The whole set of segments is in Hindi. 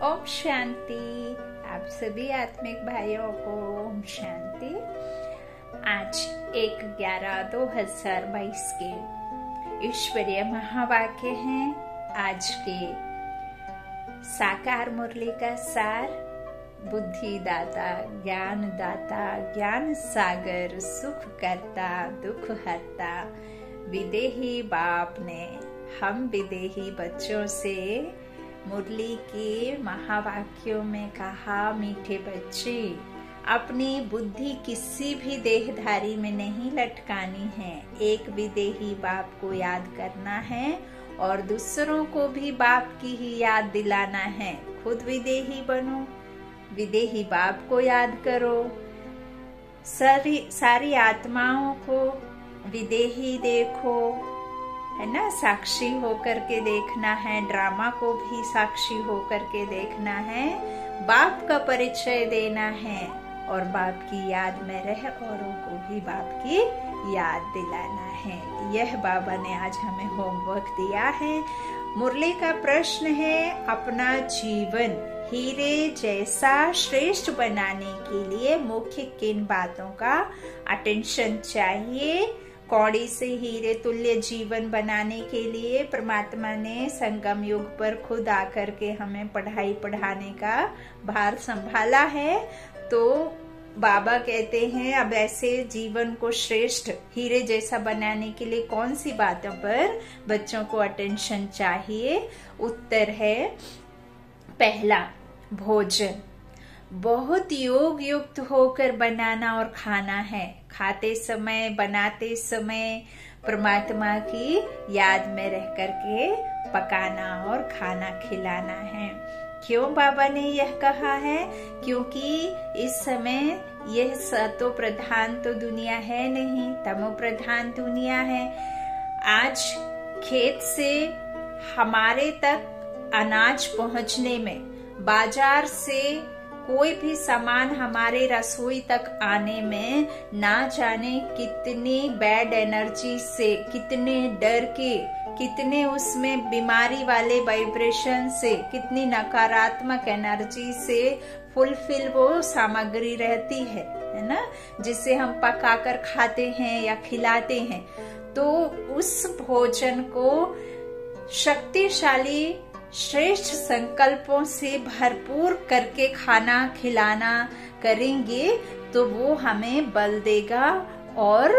ओम शांति। आप सभी आत्मिक भाइयों को ओम शांति। आज 1/11/2022 के ईश्वरीय महावाक्य हैं। आज के साकार मुरली का सार, बुद्धिदाता, ज्ञानदाता, ज्ञान सागर, सुख करता, दुख हरता, विदेही बाप ने हम विदेही बच्चों से मुरली के महावाक्यों में कहा, मीठे बच्चे, अपनी बुद्धि किसी भी देहधारी में नहीं लटकानी है। एक विदेही बाप को याद करना है और दूसरों को भी बाप की ही याद दिलाना है। खुद विदेही बनो, विदेही बाप को याद करो। सारी आत्माओं को विदेही देखो, है ना। साक्षी होकर के देखना है, ड्रामा को भी साक्षी होकर के देखना है। बाप का परिचय देना है और बाप की याद में रह औरों को भी बाप की याद दिलाना है। यह बाबा ने आज हमें होमवर्क दिया है। मुरली का प्रश्न है, अपना जीवन हीरे जैसा श्रेष्ठ बनाने के लिए मुख्य किन बातों का अटेंशन चाहिए। कौड़ी से हीरे तुल्य जीवन बनाने के लिए परमात्मा ने संगम युग पर खुद आकर के हमें पढ़ाने का भार संभाला है। तो बाबा कहते हैं, अब ऐसे जीवन को श्रेष्ठ हीरे जैसा बनाने के लिए कौन सी बातों पर बच्चों को अटेंशन चाहिए। उत्तर है, पहला, भोजन बहुत योग युक्त होकर बनाना और खाना है। खाते समय, बनाते समय परमात्मा की याद में रह करके पकाना और खाना खिलाना है। क्यों बाबा ने यह कहा है? क्योंकि इस समय यह सतो प्रधान तो दुनिया है नहीं, तमो प्रधान दुनिया है। आज खेत से हमारे तक अनाज पहुंचने में, बाजार से कोई भी सामान हमारे रसोई तक आने में ना जाने कितनी बैड एनर्जी से, कितने डर के, कितने उसमें बीमारी वाले वाइब्रेशन से, कितनी नकारात्मक एनर्जी से फुलफिल वो सामग्री रहती है ना, जिसे हम पकाकर खाते हैं या खिलाते हैं। तो उस भोजन को शक्तिशाली श्रेष्ठ संकल्पों से भरपूर करके खाना खिलाना करेंगे तो वो हमें बल देगा और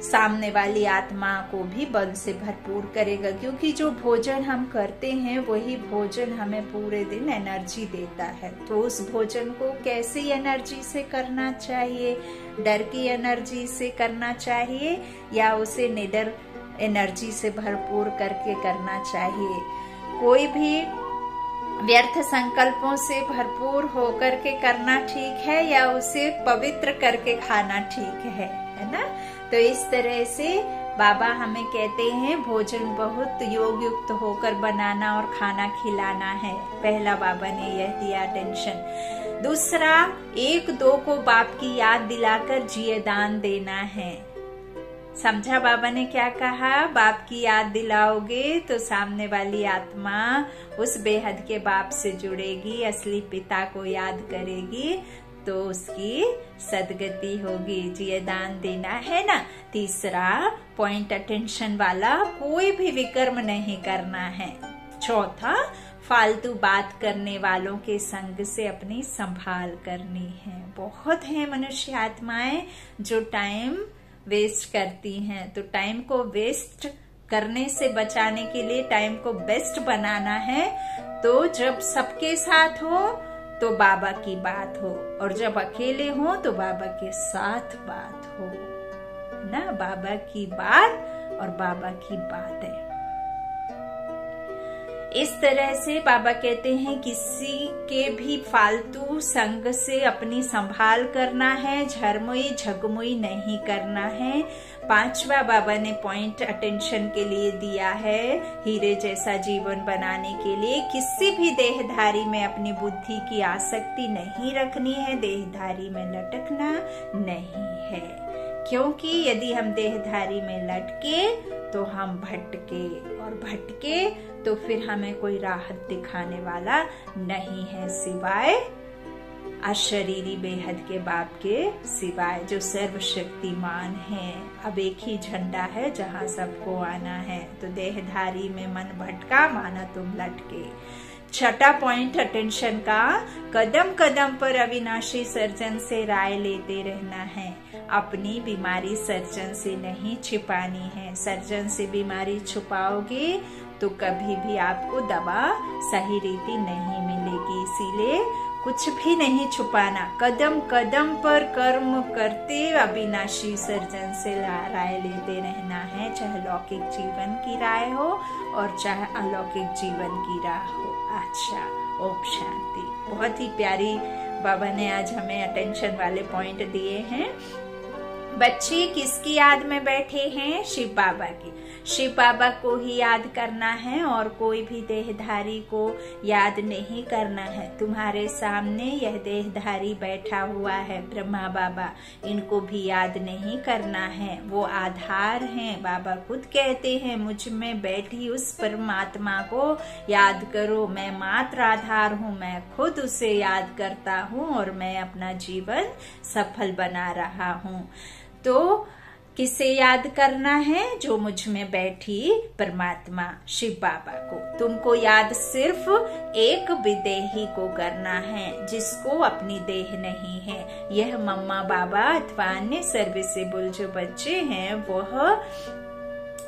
सामने वाली आत्मा को भी बल से भरपूर करेगा। क्योंकि जो भोजन हम करते हैं वही भोजन हमें पूरे दिन एनर्जी देता है। तो उस भोजन को कैसी एनर्जी से करना चाहिए? डर की एनर्जी से करना चाहिए या उसे निडर एनर्जी से भरपूर करके करना चाहिए? कोई भी व्यर्थ संकल्पों से भरपूर होकर के करना ठीक है या उसे पवित्र करके खाना ठीक है ना। तो इस तरह से बाबा हमें कहते हैं, भोजन बहुत योग युक्त होकर बनाना और खाना खिलाना है। पहला बाबा ने यह दिया टेंशन। दूसरा, 1-2 को बाप की याद दिलाकर जिये दान देना है। समझा बाबा ने क्या कहा? बाप की याद दिलाओगे तो सामने वाली आत्मा उस बेहद के बाप से जुड़ेगी, असली पिता को याद करेगी तो उसकी सदगति होगी। जिये दान देना है ना। तीसरा पॉइंट अटेंशन वाला, कोई भी विकर्म नहीं करना है। चौथा, फालतू बात करने वालों के संग से अपनी संभाल करनी है। बहुत है मनुष्य आत्माएं जो टाइम वेस्ट करती हैं। तो टाइम को वेस्ट करने से बचाने के लिए टाइम को बेस्ट बनाना है। तो जब सबके साथ हो तो बाबा की बात हो और जब अकेले हो तो बाबा के साथ बात हो ना। बाबा की बात और बाबा की बात है। इस तरह से बाबा कहते हैं, किसी के भी फालतू संग से अपनी संभाल करना है, झरमुई झगमुई नहीं करना है। पांचवा बाबा ने पॉइंट अटेंशन के लिए दिया है, हीरे जैसा जीवन बनाने के लिए किसी भी देहधारी में अपनी बुद्धि की आसक्ति नहीं रखनी है, देहधारी में लटकना नहीं है। क्योंकि यदि हम देहधारी में लटके तो हम भटके, और भटके तो फिर हमें कोई राहत दिखाने वाला नहीं है सिवाय अशरीरी बेहद के बाप के सिवाय, जो सर्वशक्तिमान है। अब एक ही झंडा है जहाँ सबको आना है। तो देहधारी में मन भटका, माना तुम लटके। छठा पॉइंट अटेंशन का, कदम कदम पर अविनाशी सर्जन से राय लेते रहना है। अपनी बीमारी सर्जन से नहीं छिपानी है। सर्जन से बीमारी छुपाओगे तो कभी भी आपको दवा सही रीति नहीं मिलेगी। इसीलिए कुछ भी नहीं छुपाना, कदम कदम पर कर्म करते अविनाशी सर्जन से राय लेते रहना है, चाहे लौकिक जीवन की राय हो और चाहे अलौकिक जीवन की राय हो। अच्छा, ओम शांति। बहुत ही प्यारी बाबा ने आज हमें अटेंशन वाले पॉइंट दिए हैं। बच्चे किसकी याद में बैठे हैं? शिव बाबा की। शिव बाबा को ही याद करना है और कोई भी देहधारी को याद नहीं करना है। तुम्हारे सामने यह देहधारी बैठा हुआ है, ब्रह्मा बाबा, इनको भी याद नहीं करना है। वो आधार हैं। बाबा खुद कहते हैं, मुझ में बैठी उस परमात्मा को याद करो। मैं मात्र आधार हूँ, मैं खुद उसे याद करता हूँ और मैं अपना जीवन सफल बना रहा हूँ। तो किसे याद करना है? जो मुझ में बैठी परमात्मा शिव बाबा को। तुमको याद सिर्फ एक विदेही को करना है, जिसको अपनी देह नहीं है। यह मम्मा बाबा अथवा अन्य सर्विसेबल जो बच्चे हैं वह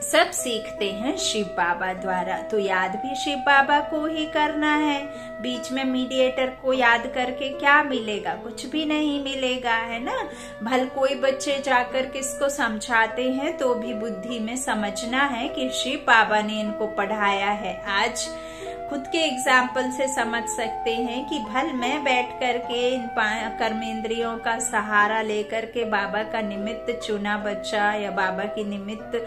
सब सीखते हैं शिव बाबा द्वारा। तो याद भी शिव बाबा को ही करना है। बीच में मीडिएटर को याद करके क्या मिलेगा? कुछ भी नहीं मिलेगा, है ना। भल कोई बच्चे जाकर किसको समझाते हैं तो भी बुद्धि में समझना है कि शिव बाबा ने इनको पढ़ाया है। आज खुद के एग्जाम्पल से समझ सकते हैं कि भल मैं बैठ करके इन कर्मेंद्रियों का सहारा लेकर के बाबा का निमित्त चुना बच्चा या बाबा की निमित्त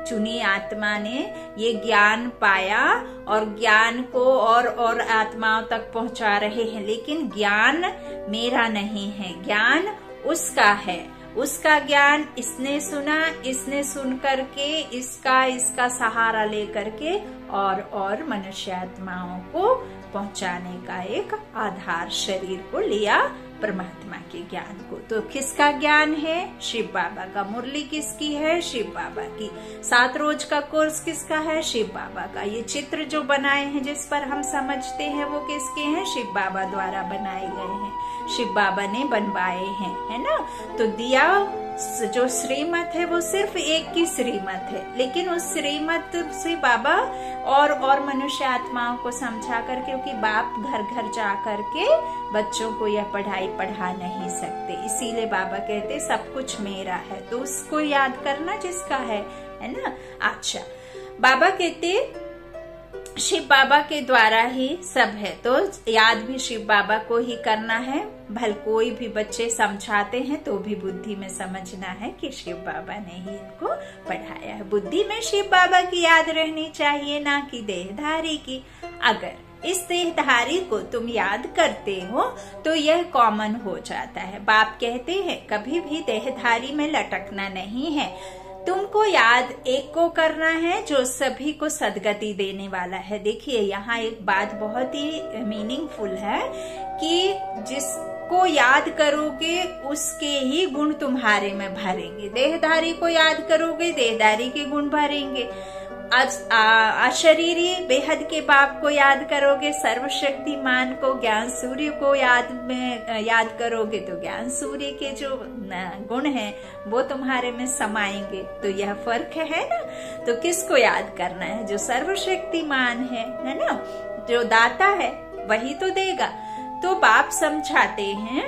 चुनी आत्मा ने ये ज्ञान पाया और ज्ञान को और आत्माओं तक पहुंचा रहे हैं। लेकिन ज्ञान मेरा नहीं है, ज्ञान उसका है। उसका ज्ञान इसने सुना, इसने सुन करके इसका सहारा लेकर के और मनुष्य आत्माओं को पहुंचाने का एक आधार शरीर को लिया, परमात्मा के ज्ञान को। तो किसका ज्ञान है? शिव बाबा का। मुरली किसकी है? शिव बाबा की। 7 रोज का कोर्स किसका है? शिव बाबा का। ये चित्र जो बनाए हैं जिस पर हम समझते हैं वो किसके हैं? शिव बाबा द्वारा बनाए गए हैं, शिव बाबा ने बनवाए हैं, है ना। तो दिया जो श्रीमत है वो सिर्फ एक की श्रीमत है, लेकिन उस श्रीमत से बाबा और मनुष्य आत्माओं को समझा कर, क्योंकि बाप घर घर जा करके बच्चों को यह पढ़ाई पढ़ा नहीं सकते, इसीलिए बाबा कहते सब कुछ मेरा है। तो उसको याद करना जिसका है ना। अच्छा, बाबा कहते शिव बाबा के द्वारा ही सब है, तो याद भी शिव बाबा को ही करना है। भल कोई भी बच्चे समझाते हैं तो भी बुद्धि में समझना है कि शिव बाबा ने ही इनको पढ़ाया है। बुद्धि में शिव बाबा की याद रहनी चाहिए, ना कि देहधारी की। अगर इस देहधारी को तुम याद करते हो तो यह कॉमन हो जाता है। बाप कहते हैं कभी भी देहधारी में लटकना नहीं है। तुमको याद एक को करना है जो सभी को सदगति देने वाला है। देखिए यहाँ एक बात बहुत ही मीनिंगफुल है कि जिसको याद करोगे उसके ही गुण तुम्हारे में भरेंगे। देहधारी को याद करोगे, देहधारी के गुण भरेंगे। अशरीरी बेहद के बाप को याद करोगे, सर्वशक्तिमान को, ज्ञान सूर्य को याद करोगे तो ज्ञान सूर्य के जो गुण हैं वो तुम्हारे में समाएंगे। तो यह फर्क है ना। तो किसको याद करना है? जो सर्वशक्तिमान है ना, जो दाता है वही तो देगा। तो बाप समझाते हैं,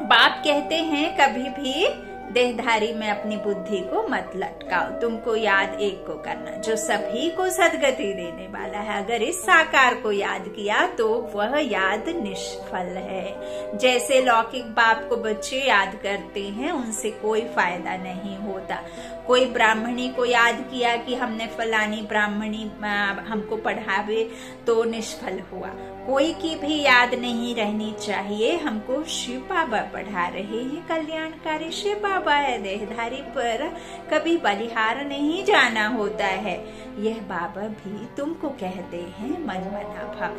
बाप कहते हैं कभी भी देहधारी में अपनी बुद्धि को मत लटकाओ। तुमको याद एक को करना जो सभी को सदगति देने वाला है। अगर इस साकार को याद किया तो वह याद निष्फल है। जैसे लौकिक बाप को बच्चे याद करते हैं उनसे कोई फायदा नहीं होता। कोई ब्राह्मणी को याद किया कि हमने फलानी ब्राह्मणी हमको पढ़ावे तो निष्फल हुआ। कोई की भी याद नहीं रहनी चाहिए। हमको शिव बाबा पढ़ा रहे हैं, कल्याणकारी शिव बाबा है। देहधारी पर कभी बलिहार नहीं जाना होता है, यह बाबा भी तुमको कहते हैं। मनमना भाव,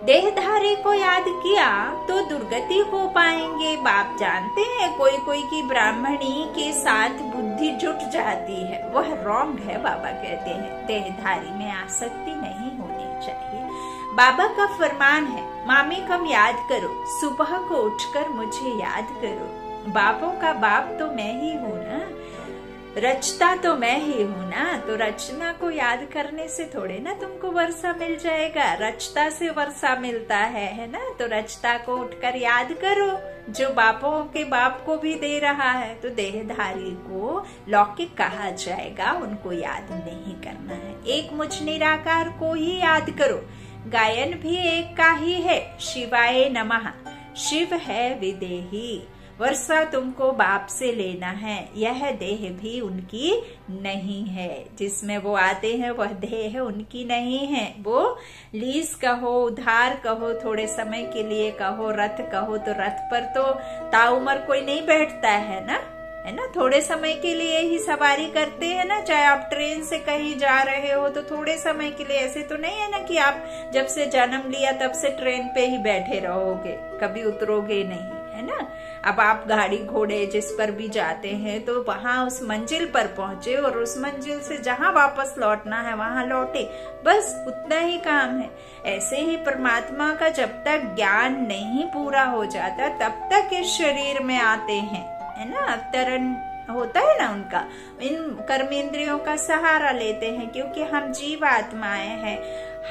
देहधारी को याद किया तो दुर्गति हो पाएंगे। बाप जानते हैं कोई कोई की ब्राह्मणी के साथ बुद्धि जुट जाती है, वह रॉन्ग है। बाबा कहते हैं देहधारी में आसक्ति नहीं होनी चाहिए। बाबा का फरमान है, मामी कम याद करो, सुबह को उठकर मुझे याद करो। बापों का बाप तो मैं ही हूँ ना, रचता तो मैं ही हूँ ना। तो रचना को याद करने से थोड़े ना तुमको वर्षा मिल जाएगा, रचता से वर्षा मिलता है ना। तो रचता को उठकर याद करो, जो बापों के बाप को भी दे रहा है। तो देहधारी को लौकिक कहा जाएगा, उनको याद नहीं करना है। एक मुझ निराकार को ही याद करो। गायन भी एक का ही है, शिवाय नमः। शिव है विदेही, वर्षा तुमको बाप से लेना है। यह देह भी उनकी नहीं है, जिसमें वो आते हैं वह देह उनकी नहीं है। वो लीज कहो, उधार कहो, थोड़े समय के लिए कहो, रथ कहो, तो रथ पर तो ताउमर कोई नहीं बैठता है ना, है ना। थोड़े समय के लिए ही सवारी करते हैं ना। चाहे आप ट्रेन से कहीं जा रहे हो तो थोड़े समय के लिए, ऐसे तो नहीं है ना कि आप जब से जन्म लिया तब से ट्रेन पे ही बैठे रहोगे, कभी उतरोगे नहीं, है ना। अब आप गाड़ी घोड़े जिस पर भी जाते हैं तो वहां उस मंजिल पर पहुंचे और उस मंजिल से जहां वापस लौटना है वहां लौटे, बस उतना ही काम है। ऐसे ही परमात्मा का जब तक ज्ञान नहीं पूरा हो जाता तब तक इस शरीर में आते हैं, है ना। अवतरण होता है ना उनका, इन कर्मेंद्रियों का सहारा लेते हैं, क्योंकि हम जीव आत्माएं हैं।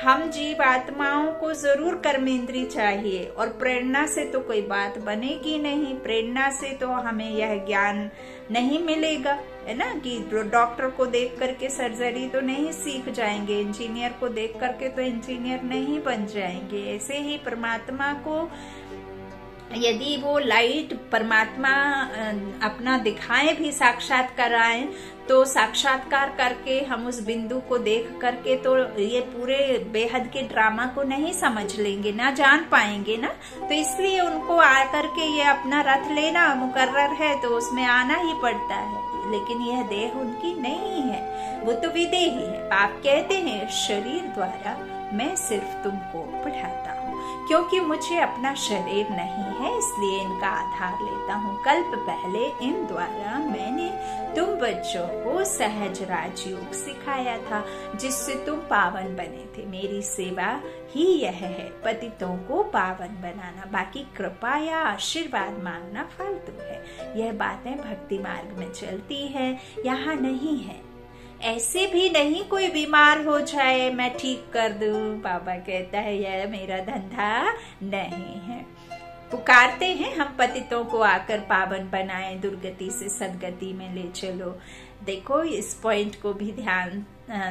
हम जीव आत्माओं को जरूर कर्मेंद्री चाहिए, और प्रेरणा से तो कोई बात बनेगी नहीं। प्रेरणा से तो हमें यह ज्ञान नहीं मिलेगा, है ना। कि डॉक्टर को देख करके सर्जरी तो नहीं सीख जाएंगे, इंजीनियर को देख करके तो इंजीनियर नहीं बन जाएंगे। ऐसे ही परमात्मा को यदि वो लाइट परमात्मा अपना दिखाएं भी, साक्षात कराएं, तो साक्षात्कार करके हम उस बिंदु को देख करके तो ये पूरे बेहद के ड्रामा को नहीं समझ लेंगे ना, जान पाएंगे ना। तो इसलिए उनको आकर के ये अपना रथ लेना मुकर्रर है, तो उसमें आना ही पड़ता है। लेकिन यह देह उनकी नहीं है, वो तो विदेही है। आप कहते हैं शरीर द्वारा मैं सिर्फ तुमको पढ़ाता हूँ, क्योंकि मुझे अपना शरीर नहीं है, इसलिए इनका आधार लेता हूँ। कल्प पहले इन द्वारा मैंने तुम बच्चों को सहज राजयोग सिखाया था, जिससे तुम पावन बने थे। मेरी सेवा ही यह है, पतितों को पावन बनाना। बाकी कृपा या आशीर्वाद मांगना फालतू है। यह बातें भक्ति मार्ग में चलती है, यहाँ नहीं है। ऐसे भी नहीं कोई बीमार हो जाए मैं ठीक कर दूं। बाबा कहता है यह मेरा धंधा नहीं है। पुकारते हैं हम पतितों को आकर पावन बनाएं, दुर्गति से सदगति में ले चलो। देखो इस पॉइंट को भी ध्यान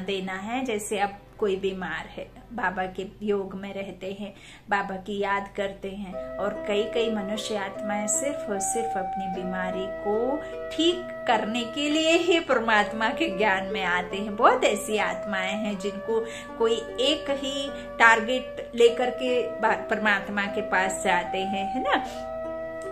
देना है। जैसे अब कोई बीमार है, बाबा के योग में रहते हैं, बाबा की याद करते हैं, और कई कई मनुष्य आत्माएं सिर्फ और सिर्फ अपनी बीमारी को ठीक करने के लिए ही परमात्मा के ज्ञान में आते हैं। बहुत ऐसी आत्माएं हैं जिनको कोई एक ही टारगेट लेकर के परमात्मा के पास जाते हैं, है ना।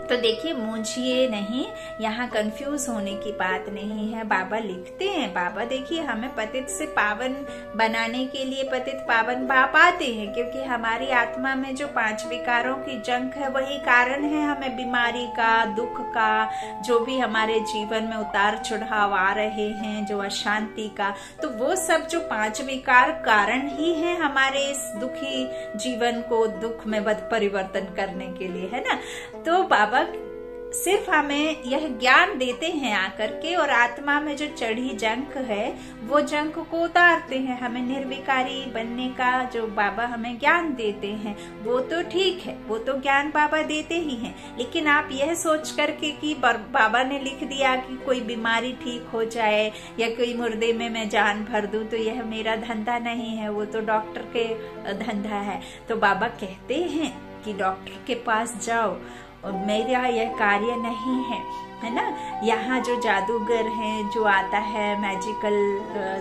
तो देखिए मुझे नहीं, यहाँ कंफ्यूज होने की बात नहीं है। बाबा लिखते हैं, बाबा देखिए हमें पतित से पावन बनाने के लिए पतित पावन बाप आते हैं, क्योंकि हमारी आत्मा में जो 5 विकारों की जंक है वही कारण है हमें बीमारी का, दुख का, जो भी हमारे जीवन में उतार चढ़ाव आ रहे हैं, जो अशांति का, तो वो सब जो 5 विकार कारण ही है हमारे इस दुखी जीवन को दुख में परिवर्तन करने के लिए, है ना। तो बाबा सिर्फ हमें यह ज्ञान देते हैं आकर के, और आत्मा में जो चढ़ी जंक है वो जंक को उतारते हैं। हमें निर्विकारी बनने का जो बाबा हमें ज्ञान देते हैं वो तो ठीक है, वो तो ज्ञान बाबा देते ही हैं। लेकिन आप यह सोच करके कि बाबा ने लिख दिया कि कोई बीमारी ठीक हो जाए या कोई मुर्दे में मैं जान भर दूं, तो यह मेरा धंधा नहीं है, वो तो डॉक्टर के धंधा है। तो बाबा कहते हैं कि डॉक्टर के पास जाओ, और मेरा यह कार्य नहीं है ना। यहाँ जो जादूगर हैं, जो आता है मैजिकल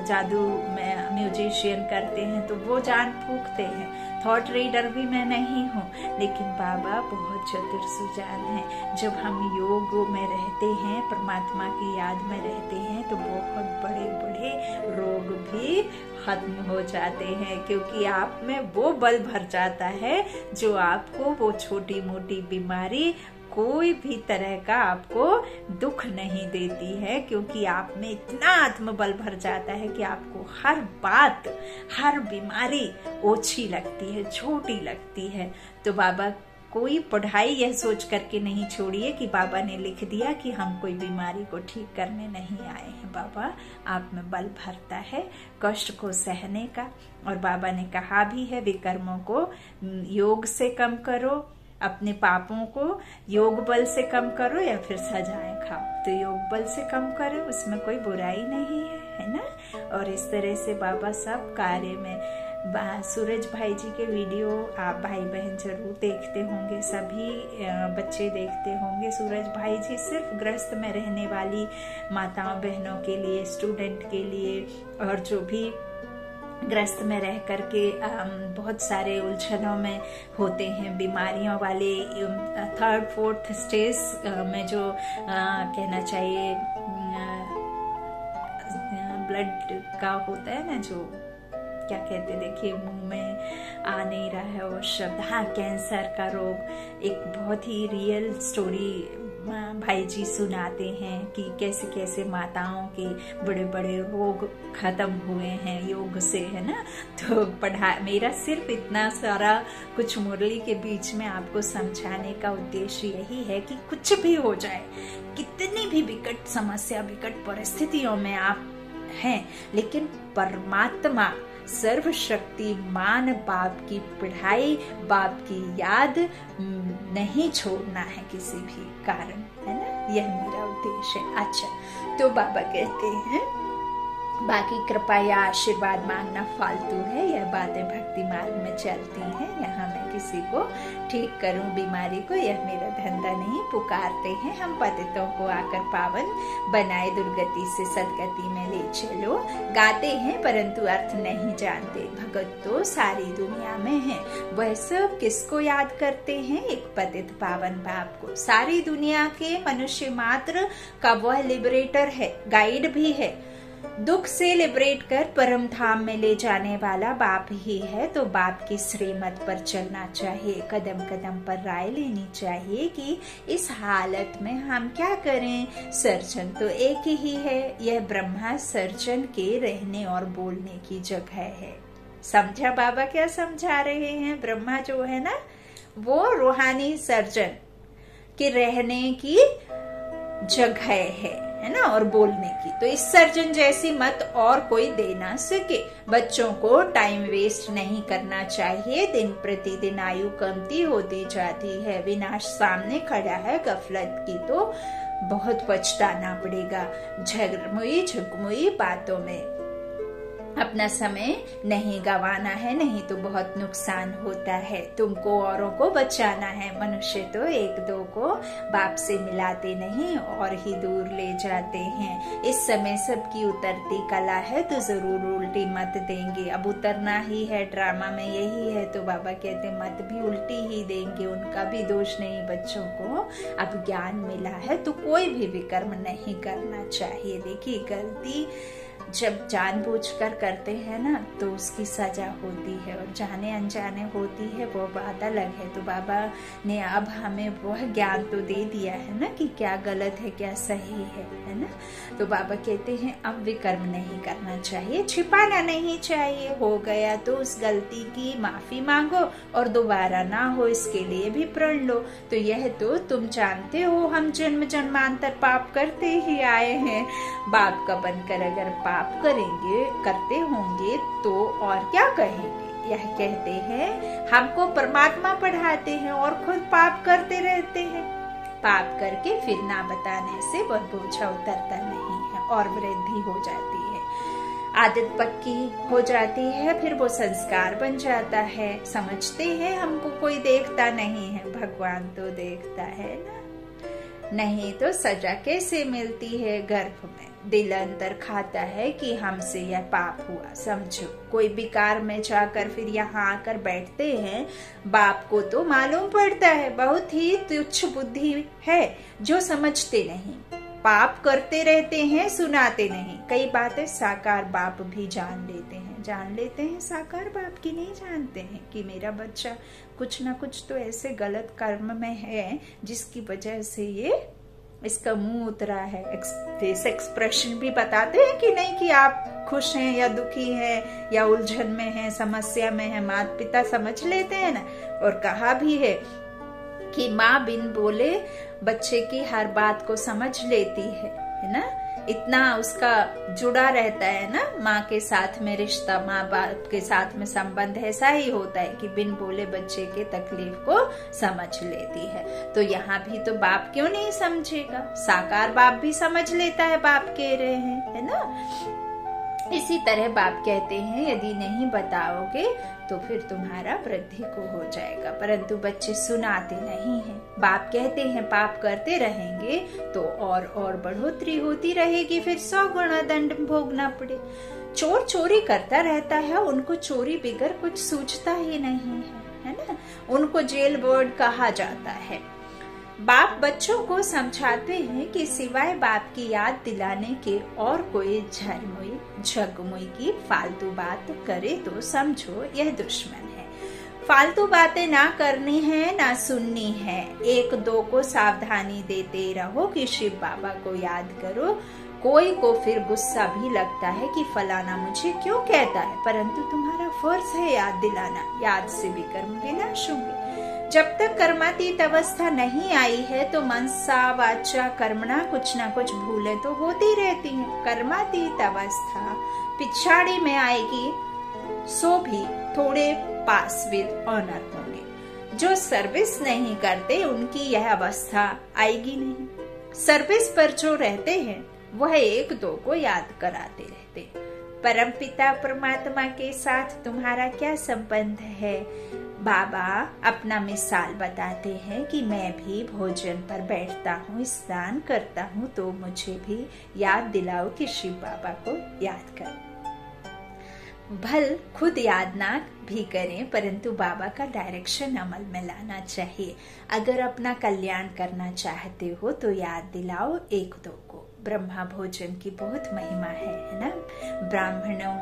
जादू में म्यूजिशियन करते हैं, तो वो जान फूंकते हैं। थॉट रीडर भी मैं नहीं हूँ, लेकिन बाबा बहुत चतुर सुजान है। जब हम योग में रहते हैं, परमात्मा की याद में रहते हैं, तो बहुत बड़े बड़े रोग भी खत्म हो जाते हैं, क्योंकि आप में वो बल भर जाता है जो आपको वो छोटी मोटी बीमारी कोई भी तरह का आपको दुख नहीं देती है, क्योंकि आप में इतना आत्मबल भर जाता है कि आपको हर बात, हर बीमारी ओछी लगती है, छोटी लगती है। तो बाबा कोई पढ़ाई यह सोच करके नहीं छोड़िए कि बाबा ने लिख दिया कि हम कोई बीमारी को ठीक करने नहीं आए हैं। बाबा आप में बल भरता है कष्ट को सहने का, और बाबा ने कहा भी है विकर्मों को योग से कम करो, अपने पापों को योग बल से कम करो या फिर सजाएं खाओ। तो योग बल से कम करो, उसमें कोई बुराई नहीं है ना। और इस तरह से बाबा सब कार्य में, सूरज भाई जी के वीडियो आप भाई बहन जरूर देखते होंगे, सभी बच्चे देखते होंगे। सूरज भाई जी सिर्फ गृहस्थ में रहने वाली माताओं बहनों के लिए, स्टूडेंट के लिए, और जो भी ग्रस्त में रह करके बहुत सारे उलझनों में होते हैं, बीमारियों वाले 3rd 4th स्टेज में जो कहना चाहिए ब्लड का होता है ना, जो क्या कहते, देखिए मुंह में आ नहीं रहा है वो शब्द, हाँ, कैंसर का रोग। एक बहुत ही रियल स्टोरी भाई जी सुनाते हैं कि कैसे कैसे माताओं के बड़े बड़े रोग खत्म हुए हैं योग से, है ना। तो मेरा सिर्फ इतना सारा कुछ मुरली के बीच में आपको समझाने का उद्देश्य यही है कि कुछ भी हो जाए, कितनी भी विकट समस्या, विकट परिस्थितियों में आप हैं, लेकिन परमात्मा सर्वशक्तिमान बाप की पढ़ाई, बाप की याद नहीं छोड़ना है किसी भी कारण, है ना। यह मेरा उद्देश्य है। अच्छा, तो बाबा कहते हैं बाकी कृपा या आशीर्वाद मांगना फालतू है, यह बातें भक्ति मार्ग में चलती हैं। यहाँ मैं किसी को ठीक करूं बीमारी को, यह मेरा धंधा नहीं। पुकारते हैं हम पतितों को आकर पावन बनाए, दुर्गति से सदगति में ले चलो। गाते हैं परंतु अर्थ नहीं जानते, भगत तो सारी दुनिया में है। वह सब किसको याद करते हैं? एक पतित पावन बाप को। सारी दुनिया के मनुष्य मात्र का वह लिबरेटर है, गाइड भी है, दुख से लिबरेट कर परम धाम में ले जाने वाला बाप ही है। तो बाप की श्रीमत पर चलना चाहिए, कदम कदम पर राय लेनी चाहिए कि इस हालत में हम क्या करें। सर्जन तो एक ही है, यह ब्रह्मा सर्जन के रहने और बोलने की जगह है। समझा बाबा क्या समझा रहे हैं? ब्रह्मा जो है ना, वो रूहानी सर्जन के रहने की जगह है ना, और बोलने की। तो इस सर्जन जैसी मत और कोई दे ना सके। बच्चों को टाइम वेस्ट नहीं करना चाहिए, दिन प्रतिदिन आयु कमती होती जाती है। विनाश सामने खड़ा है, गफलत की तो बहुत पछताना पड़ेगा। झगमुई झुकमुई बातों में अपना समय नहीं गंवाना है, नहीं तो बहुत नुकसान होता है। तुमको औरों को बचाना है। मनुष्य तो एक दो को बाप से मिलाते नहीं और ही दूर ले जाते हैं। इस समय सबकी उतरती कला है, तो जरूर उल्टी मत देंगे। अब उतरना ही है, ड्रामा में यही है, तो बाबा कहते मत भी उल्टी ही देंगे। उनका भी दोष नहीं, बच्चों को अब ज्ञान मिला है तो कोई भी विकर्म नहीं करना चाहिए। देखिए, गलती जब जानबूझकर करते हैं ना, तो उसकी सजा होती है, और जाने अनजाने होती है वो बात अलग है। तो बाबा ने अब हमें वह ज्ञान तो दे दिया है ना कि क्या गलत है क्या सही है ना। तो बाबा कहते हैं अब विकर्म नहीं करना चाहिए, छिपाना नहीं चाहिए। हो गया तो उस गलती की माफी मांगो और दोबारा ना हो इसके लिए भी प्रण लो। तो यह तो तुम जानते हो, हम जन्म जन्मांतर पाप करते ही आए हैं। बाप का बनकर अगर पाप करते होंगे तो और क्या कहेंगे। यह कहते हैं हमको परमात्मा पढ़ाते हैं और खुद पाप करते रहते हैं। पाप करके फिर ना बताने से वह बोझा उतरता नहीं है और वृद्धि हो जाती है। आदत पक्की हो जाती है, फिर वो संस्कार बन जाता है। समझते हैं हमको कोई देखता नहीं है, भगवान तो देखता है ना। नहीं तो सजा कैसे मिलती है गर्भ में। दिल अंदर खाता है कि हमसे यह पाप हुआ। समझो, कोई विकार में जाकर फिर यहाँ आकर बैठते हैं, बाप को तो मालूम पड़ता है, बहुत ही तुच्छ बुद्धि है जो समझते नहीं, पाप करते रहते हैं, सुनाते नहीं। कई बातें साकार बाप भी जान लेते हैं साकार बाप की नहीं जानते हैं कि मेरा बच्चा कुछ ना कुछ तो ऐसे गलत कर्म में है जिसकी वजह से ये इसका मुंह उतरा है। फेस एक्सप्रेशन भी बताते हैं कि नहीं कि आप खुश हैं या दुखी हैं या उलझन में हैं, समस्या में हैं। माता पिता समझ लेते हैं ना। और कहा भी है कि माँ बिन बोले बच्चे की हर बात को समझ लेती है ना। इतना उसका जुड़ा रहता है ना माँ के साथ में रिश्ता, माँ बाप के साथ में संबंध ऐसा ही होता है कि बिन बोले बच्चे के तकलीफ को समझ लेती है। तो यहाँ भी तो बाप क्यों नहीं समझेगा, साकार बाप भी समझ लेता है बाप कह रहे हैं, है ना। इसी तरह बाप कहते हैं यदि नहीं बताओगे तो फिर तुम्हारा वृद्धि को हो जाएगा, परंतु बच्चे सुनाते नहीं हैं। बाप कहते हैं पाप करते रहेंगे तो और बढ़ोतरी होती रहेगी, फिर 100 गुना दंड भोगना पड़े। चोर चोरी करता रहता है, उनको चोरी बिगर कुछ सूझता ही नहीं है ना। उनको जेल बोर्ड कहा जाता है। बाप बच्चों को समझाते हैं कि सिवाय बाप की याद दिलाने के और कोई झगमुई की फालतू बात करे तो समझो यह दुश्मन है। फालतू बातें ना करनी है ना सुननी है। एक दो को सावधानी देते रहो कि शिव बाबा को याद करो। कोई को फिर गुस्सा भी लगता है कि फलाना मुझे क्यों कहता है, परंतु तुम्हारा फर्ज है याद दिलाना। याद से भी कर्म विनाश होंगे। जब तक कर्मातीत अवस्था नहीं आई है तो मनसा वाचा कर्मणा कुछ ना कुछ भूलें तो होती रहती हैं। कर्मातीत अवस्था पिछाड़ी में आएगी, सो भी थोड़े पास विद ऑनर होंगे। जो सर्विस नहीं करते उनकी यह अवस्था आएगी नहीं। सर्विस पर जो रहते हैं वह एक दो को याद कराते रहते। परम पिता परमात्मा के साथ तुम्हारा क्या संबंध है? बाबा अपना मिसाल बताते हैं कि मैं भी भोजन पर बैठता हूँ, स्नान करता हूँ, तो मुझे भी याद दिलाओ कि शिव बाबा को याद करो। भल खुद याद ना भी करें, परंतु बाबा का डायरेक्शन अमल में लाना चाहिए। अगर अपना कल्याण करना चाहते हो तो याद दिलाओ एक दो को। ब्रह्मा भोजन की बहुत महिमा है ना। ब्राह्मणों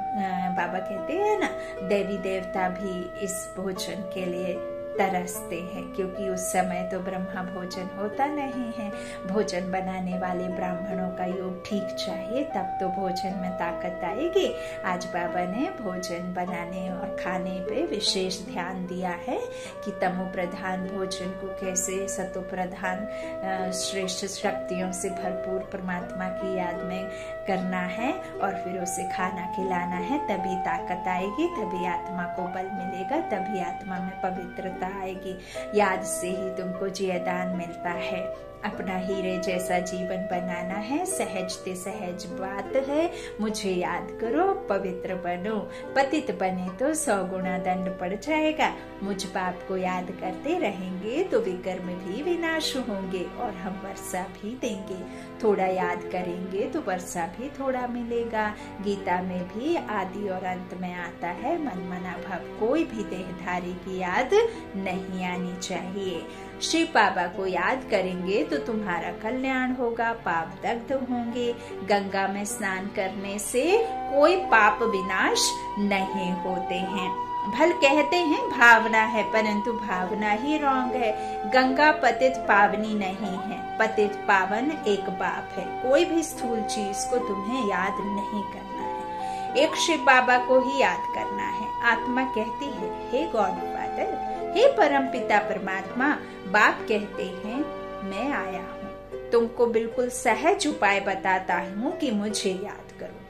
बाबा कहते हैं ना, देवी देवता भी इस भोजन के लिए तरसते हैं, क्योंकि उस समय तो ब्रह्मा भोजन होता नहीं है। भोजन बनाने वाले ब्राह्मणों का योग ठीक चाहिए, तब तो भोजन में ताकत आएगी। आज बाबा ने भोजन बनाने और खाने पे विशेष ध्यान दिया है कि तमो प्रधान भोजन को कैसे सतो प्रधान श्रेष्ठ शक्तियों से भरपूर परमात्मा की याद में करना है और फिर उसे खाना खिलाना है। तभी ताकत आएगी, तभी आत्मा को बल मिलेगा, तभी आत्मा में पवित्रता आएगी। याद से ही तुमको जीवदान मिलता है। अपना हीरे जैसा जीवन बनाना है, सहज ते सहज बात है। मुझे याद करो, पवित्र बनो। पतित बने तो 100 गुना दंड पड़ जाएगा। मुझ बाप को याद करते रहेंगे तो विकर्म भी विनाश होंगे और हम वर्षा भी देंगे। थोड़ा याद करेंगे तो वर्षा भी थोड़ा मिलेगा। गीता में भी आदि और अंत में आता है, मन मना भव कोई भी देहधारी की याद नहीं आनी चाहिए। शिव बाबा को याद करेंगे तो तुम्हारा कल्याण होगा, पाप दग्ध होंगे। गंगा में स्नान करने से कोई पाप विनाश नहीं होते हैं। भल कहते हैं भावना है, परंतु भावना ही रॉन्ग है। गंगा पतित पावनी नहीं है, पतित पावन एक बाप है। कोई भी स्थूल चीज को तुम्हें याद नहीं करना है, एक शिव बाबा को ही याद करना है। आत्मा कहती है, हे गॉड फादर, हे परम पिता परमात्मा। बाप कहते हैं, मैं आया हूँ, तुमको बिल्कुल सहज उपाय बताता हूँ कि मुझे याद करो।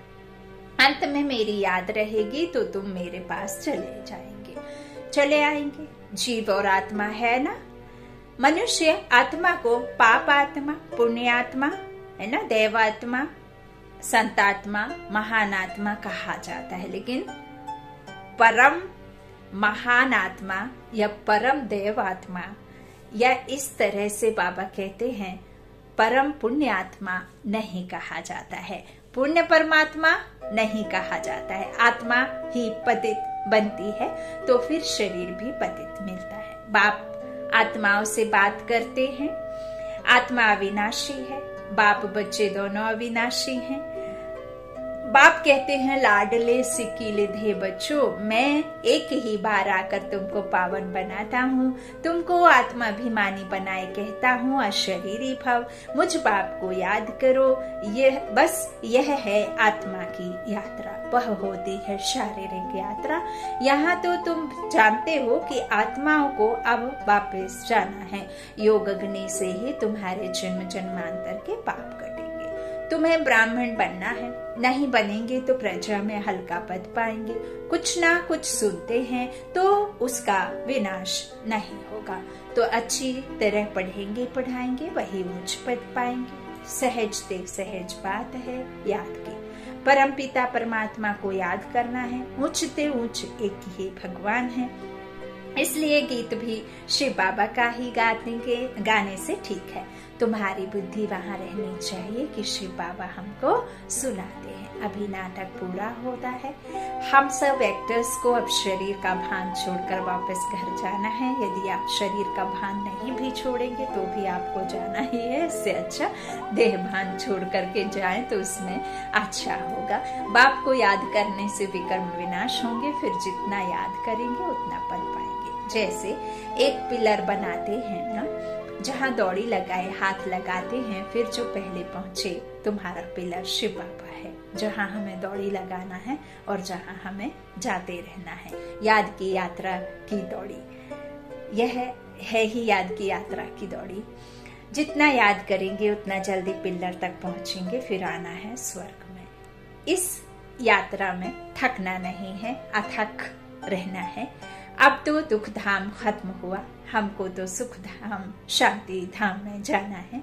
अंत में मेरी याद रहेगी तो तुम मेरे पास चले आएंगे। जीव और आत्मा है ना। मनुष्य आत्मा को पाप आत्मा, पुण्य आत्मा, है ना, देवात्मा, संतात्मा, महान आत्मा कहा जाता है। लेकिन परम महान आत्मा या परम देव आत्मा या इस तरह से बाबा कहते हैं परम पुण्य आत्मा नहीं कहा जाता है। पुण्य परमात्मा नहीं कहा जाता है, आत्मा ही पतित बनती है, तो फिर शरीर भी पतित मिलता है। बाप आत्माओं से बात करते हैं, आत्मा अविनाशी है, बाप बच्चे दोनों अविनाशी हैं। बाप कहते हैं, लाडले सिकीले धे बच्चों, मैं एक ही बार आकर तुमको पावन बनाता हूँ, तुमको आत्माभिमानी बनाए कहता हूँ, अशरीरी भव, मुझ बाप को याद करो। यह है आत्मा की यात्रा, वह होती है शारीरिक यात्रा। यहाँ तो तुम जानते हो कि आत्माओं को अब वापस जाना है, योग अग्नि से ही तुम्हारे जन्म जन्मांतर के पाप कटेंगे। तुम्हें ब्राह्मण बनना है, नहीं बनेंगे तो प्रजा में हल्का पद पाएंगे, कुछ ना कुछ सुनते हैं तो उसका विनाश नहीं होगा, तो अच्छी तरह पढ़ेंगे पढ़ाएंगे, वही उच्च पद पाएंगे। सहज ते सहज बात है याद की, परमपिता परमात्मा को याद करना है, उच्च ते उच्च एक ही भगवान है। इसलिए गीत भी शिव बाबा का ही गाने से ठीक है। तुम्हारी बुद्धि वहाँ रहनी चाहिए कि शिव बाबा हमको सुनाते हैं। अभी नाटक पूरा होता है, हम सब एक्टर्स को अब शरीर का भान छोड़कर वापस घर जाना है। यदि आप शरीर का भान नहीं भी छोड़ेंगे तो भी आपको जाना ही है, इससे अच्छा देह भान छोड़ करके जाएं तो उसमें अच्छा होगा। बाप को याद करने से विकर्म विनाश होंगे, फिर जितना याद करेंगे उतना पल पाएंगे। जैसे एक पिलर बनाते हैं ना, जहाँ दौड़ी लगाए हाथ लगाते हैं, फिर जो पहले पहुंचे तुम्हारा पिलर शिव बाबा है, जहाँ हमें दौड़ी लगाना है और जहाँ हमें जाते रहना है। याद की यात्रा की दौड़ी, यह है ही याद की यात्रा की दौड़ी। जितना याद करेंगे उतना जल्दी पिलर तक पहुंचेंगे, फिर आना है स्वर्ग में। इस यात्रा में थकना नहीं है, अथक रहना है। अब तो दुख धाम खत्म हुआ, हमको तो सुख धाम शांति धाम में जाना है।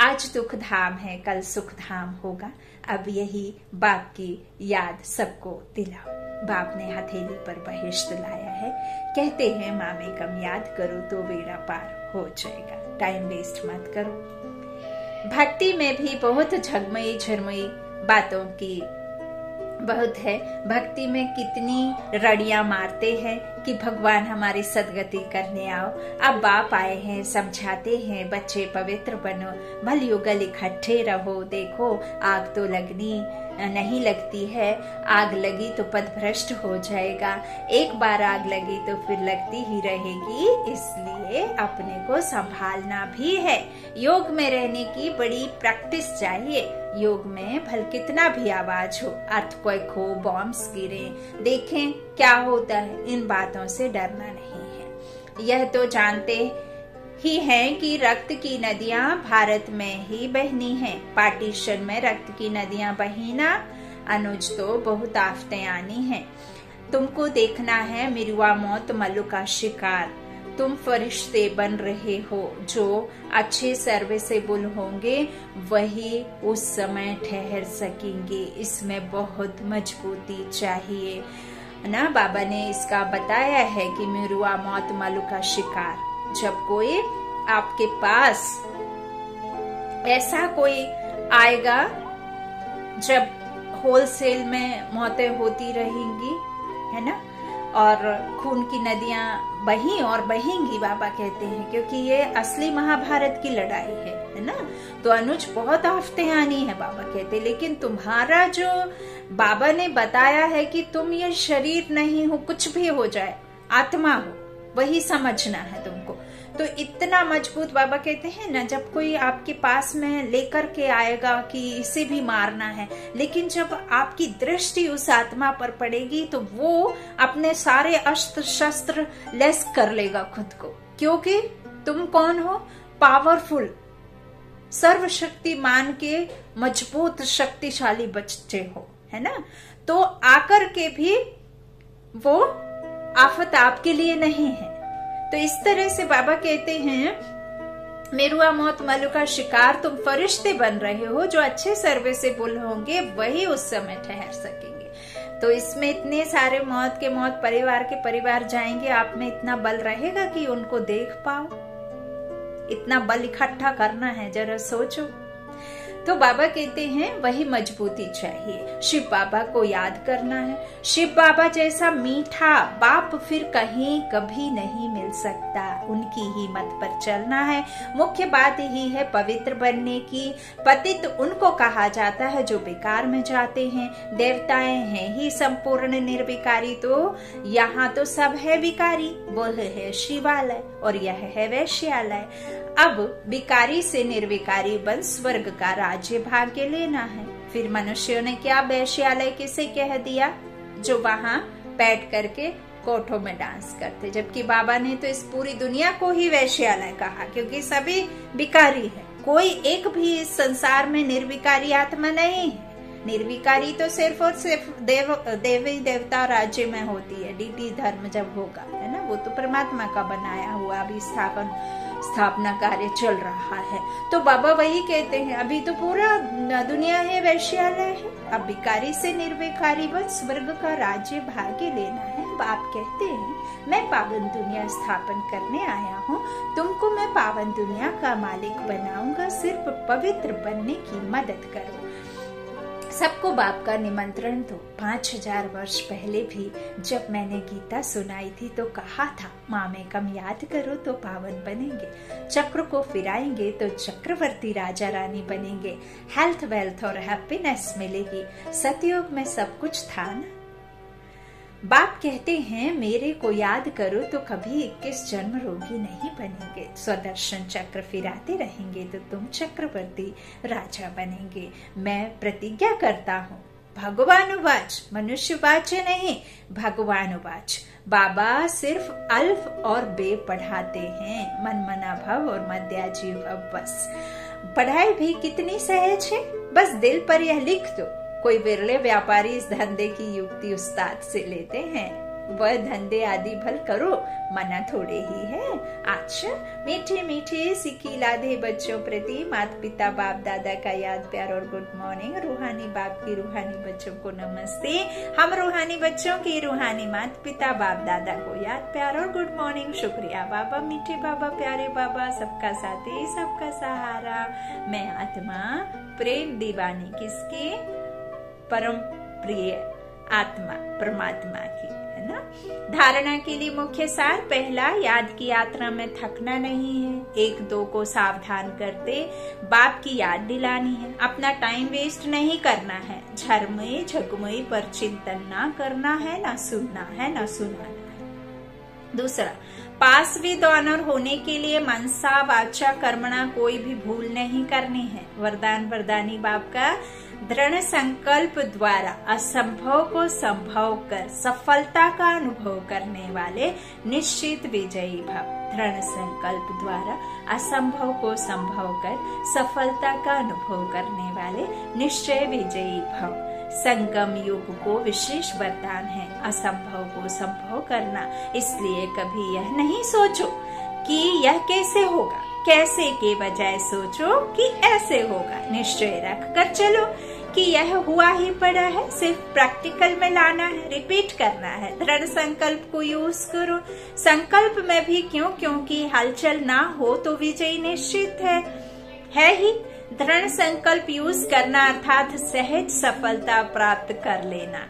आज दुख धाम है, कल सुख धाम होगा। अब यही बाप की याद सबको दिलाओ। बाप ने हथेली पर बहिश्त लाया है, कहते हैं मामे कम याद करो तो बेड़ा पार हो जाएगा। टाइम वेस्ट मत करो। भक्ति में भी बहुत झगमई झरमई बातों की बहुत है। भक्ति में कितनी रड़ियां मारते हैं कि भगवान हमारी सदगति करने आओ। अब बाप आए हैं, समझाते हैं, बच्चे पवित्र बनो, भल युगल इकट्ठे रहो। देखो आग तो लगनी नहीं लगती है, आग लगी तो पद भ्रष्ट हो जाएगा। एक बार आग लगी तो फिर लगती ही रहेगी, इसलिए अपने को संभालना भी है। योग में रहने की बड़ी प्रैक्टिस चाहिए। योग में भल कितना भी आवाज हो, अर्थक्वेक हो, बॉम्ब्स गिरे, देखें क्या होता है। इन बातों से डरना नहीं है। यह तो जानते ही हैं कि रक्त की नदियां भारत में ही बहनी हैं। पार्टीशन में रक्त की नदियां बही ना, अनुज तो बहुत आफतें आनी हैं। तुमको देखना है मिरुआ मौत मल्लू का शिकार। तुम फरिश्ते बन रहे हो, जो अच्छे सर्विसेबल होंगे वही उस समय ठहर सकेंगे। इसमें बहुत मजबूती चाहिए ना। बाबा ने इसका बताया है कि मिरुआ मौत मल्लू का शिकार। जब कोई आपके पास ऐसा कोई आएगा, जब होलसेल में मौतें होती रहेंगी, है ना, और खून की नदियां बही और बहेंगी, बाबा कहते हैं, क्योंकि ये असली महाभारत की लड़ाई है ना। तो अनुज बहुत आफतें आनी है, बाबा कहते, लेकिन तुम्हारा जो बाबा ने बताया है कि तुम ये शरीर नहीं हो, कुछ भी हो जाए आत्मा हो, वही समझना है तुमको। तो इतना मजबूत बाबा कहते हैं ना, जब कोई आपके पास में लेकर के आएगा कि इसे भी मारना है, लेकिन जब आपकी दृष्टि उस आत्मा पर पड़ेगी तो वो अपने सारे अस्त्र शस्त्र लेस कर लेगा खुद को, क्योंकि तुम कौन हो? पावरफुल, सर्वशक्तिमान के मजबूत शक्तिशाली बच्चे हो, है ना। तो आकर के भी वो आफत आपके लिए नहीं है। तो इस तरह से बाबा कहते हैं मेरुआ मौत मल्लू का शिकार तुम फरिश्ते बन रहे हो, जो अच्छे सर्विसेबल होंगे वही उस समय ठहर सकेंगे। तो इसमें इतने सारे मौत के मौत परिवार के परिवार जाएंगे, आप में इतना बल रहेगा कि उनको देख पाओ? इतना बल इकट्ठा करना है, जरा सोचो। तो बाबा कहते हैं वही मजबूती चाहिए। शिव बाबा को याद करना है। शिव बाबा जैसा मीठा बाप फिर कहीं कभी नहीं मिल सकता। उनकी ही मत पर चलना है। मुख्य बात यही है पवित्र बनने की। पतित उनको कहा जाता है जो बेकार में जाते हैं। देवताएं हैं ही संपूर्ण निर्विकारी, तो यहाँ तो सब है विकारी। वह है शिवालय और यह है वैश्यालय। अब विकारी से निर्विकारी बन स्वर्ग का राज्य भाग्य लेना है। फिर मनुष्यों ने क्या वैश्यालय किसे कह दिया, जो वहां बैठ करके कोठों में डांस करते, जबकि बाबा ने तो इस पूरी दुनिया को ही वैश्यालय कहा, क्योंकि सभी विकारी है। कोई एक भी इस संसार में निर्विकारी आत्मा नहीं है। निर्विकारी तो सिर्फ और सिर्फ देवी देवता राज्य में होती है। डीटी धर्म जब होगा, है ना, वो तो परमात्मा का बनाया हुआ अभी स्थापना कार्य चल रहा है। तो बाबा वही कहते हैं, अभी तो पूरा दुनिया है वैश्यालय है। अब विकारी से निर्विकारी बन स्वर्ग का राज्य भाग्य लेना है। बाप कहते हैं मैं पावन दुनिया स्थापन करने आया हूँ, तुमको मैं पावन दुनिया का मालिक बनाऊंगा, सिर्फ पवित्र बनने की मदद करो। सबको बाप का निमंत्रण दो। 5000 वर्ष पहले भी जब मैंने गीता सुनाई थी तो कहा था मामेकम याद करो तो पावन बनेंगे, चक्र को फिराएंगे तो चक्रवर्ती राजा रानी बनेंगे, हेल्थ वेल्थ और हैप्पीनेस मिलेगी। सतयुग में सब कुछ था ना। बाप कहते हैं मेरे को याद करो तो कभी 21 जन्म रोगी नहीं बनेंगे। स्वदर्शन चक्र फिराते रहेंगे तो तुम चक्रवर्ती राजा बनेंगे। मैं प्रतिज्ञा करता हूँ। भगवानुवाच, मनुष्यवाच नहीं, भगवानुवाच। बाबा सिर्फ अल्फ और बे पढ़ाते हैं, मन मना भव और मध्याजी भव। बस पढ़ाई भी कितनी सहज है, बस दिल पर यह लिख दो। कोई विरले व्यापारी इस धंधे की युक्ति उस्ताद से लेते हैं। वह धंधे आदि भल करो, मना थोड़े ही है। अच्छा मीठे मीठे सिकी लाधे बच्चों प्रति माता पिता बाप दादा का याद प्यार और गुड मॉर्निंग। रूहानी बाप की रूहानी बच्चों को नमस्ते। हम रूहानी बच्चों की रूहानी माता पिता बाप दादा को याद प्यार और गुड मॉर्निंग। शुक्रिया बाबा, मीठे बाबा, प्यारे बाबा, सबका साथी सबका सहारा। मैं आत्मा प्रेम दीवानी किसकी? परम प्रिय आत्मा परमात्मा की, है ना। धारणा के लिए मुख्य सार पहला, याद की यात्रा में थकना नहीं है। 1-2 को सावधान करते बाप की याद दिलानी है। अपना टाइम वेस्ट नहीं करना है। झरमय झगमय पर चिंतन ना करना है, ना सुनना है, ना सुनाना है। दूसरा, पास विद ऑनर होने के लिए मनसा वाचा कर्मणा कोई भी भूल नहीं करनी है। वरदान वरदानी बाप का दृढ़ संकल्प द्वारा असंभव को संभव कर सफलता का अनुभव करने वाले निश्चित विजयी भव। दृढ़ संकल्प द्वारा असंभव को संभव कर सफलता का अनुभव करने वाले निश्चय विजयी भव। संगम युग को विशेष वरदान है असंभव को संभव करना। इसलिए कभी यह नहीं सोचो कि यह कैसे होगा, कैसे के बजाय सोचो कि ऐसे होगा। निश्चय रख कर चलो कि यह हुआ ही पड़ा है, सिर्फ प्रैक्टिकल में लाना है, रिपीट करना है। दृढ़ संकल्प को यूज करो। संकल्प में भी क्यों? क्योंकि हलचल ना हो तो विजय निश्चित है ही। दृढ़ संकल्प यूज करना अर्थात सहज सफलता प्राप्त कर लेना।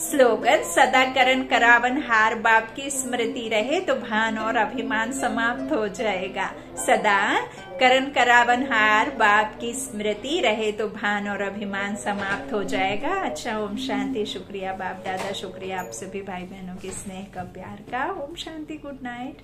स्लोगन, सदा करण करावन हार बाप की स्मृति रहे तो भान और अभिमान समाप्त हो जाएगा। सदा करण करावन हार बाप की स्मृति रहे तो भान और अभिमान समाप्त हो जाएगा। अच्छा, ओम शांति। शुक्रिया बाप दादा, शुक्रिया आप सभी भाई बहनों के स्नेह का, प्यार का। Om Shanti, good night.